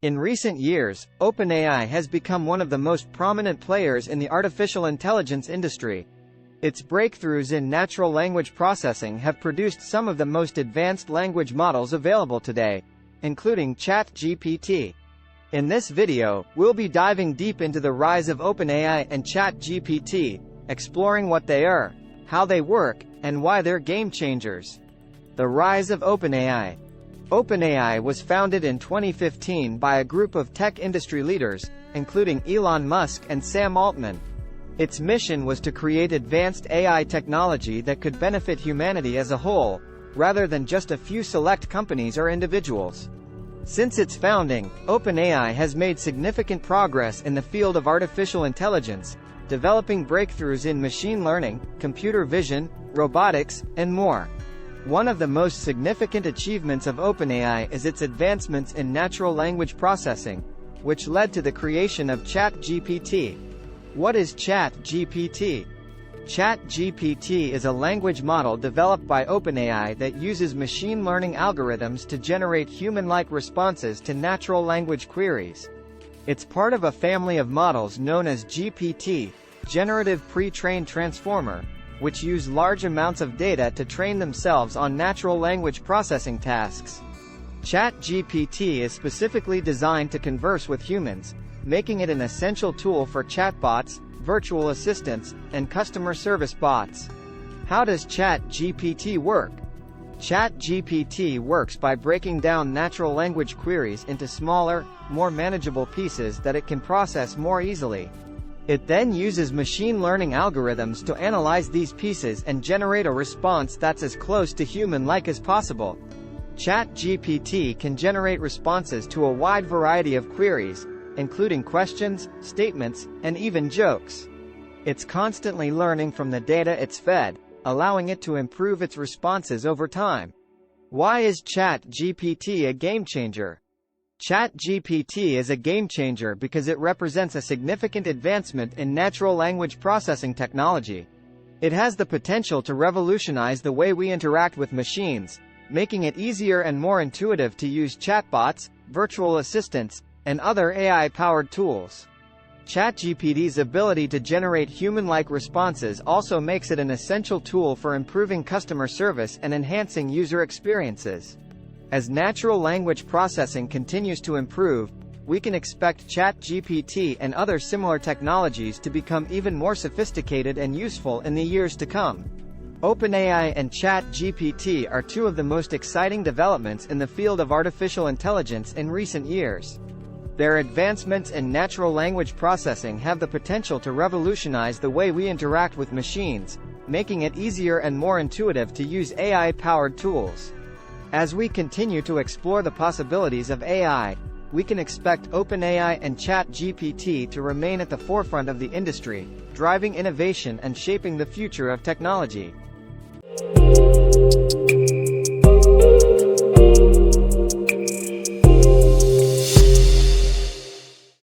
In recent years, OpenAI has become one of the most prominent players in the artificial intelligence industry. Its breakthroughs in natural language processing have produced some of the most advanced language models available today, including ChatGPT. In this video, we'll be diving deep into the rise of OpenAI and ChatGPT, exploring what they are, how they work, and why they're game changers. The rise of OpenAI. OpenAI was founded in 2015 by a group of tech industry leaders, including Elon Musk and Sam Altman. Its mission was to create advanced AI technology that could benefit humanity as a whole, rather than just a few select companies or individuals. Since its founding, OpenAI has made significant progress in the field of artificial intelligence, developing breakthroughs in machine learning, computer vision, robotics, and more. One of the most significant achievements of OpenAI is its advancements in natural language processing, which led to the creation of ChatGPT. What is ChatGPT? ChatGPT is a language model developed by OpenAI that uses machine learning algorithms to generate human-like responses to natural language queries. It's part of a family of models known as GPT, Generative Pre-trained Transformer, which use large amounts of data to train themselves on natural language processing tasks. ChatGPT is specifically designed to converse with humans, making it an essential tool for chatbots, virtual assistants, and customer service bots. How does ChatGPT work? ChatGPT works by breaking down natural language queries into smaller, more manageable pieces that it can process more easily. It then uses machine learning algorithms to analyze these pieces and generate a response that's as close to human-like as possible. ChatGPT can generate responses to a wide variety of queries, including questions, statements, and even jokes. It's constantly learning from the data it's fed, allowing it to improve its responses over time. Why is ChatGPT a game changer? ChatGPT is a game changer because it represents a significant advancement in natural language processing technology. It has the potential to revolutionize the way we interact with machines, making it easier and more intuitive to use chatbots, virtual assistants, and other AI-powered tools. ChatGPT's ability to generate human-like responses also makes it an essential tool for improving customer service and enhancing user experiences. As natural language processing continues to improve, we can expect ChatGPT and other similar technologies to become even more sophisticated and useful in the years to come. OpenAI and ChatGPT are two of the most exciting developments in the field of artificial intelligence in recent years. Their advancements in natural language processing have the potential to revolutionize the way we interact with machines, making it easier and more intuitive to use AI-powered tools. As we continue to explore the possibilities of AI, we can expect OpenAI and ChatGPT to remain at the forefront of the industry, driving innovation and shaping the future of technology.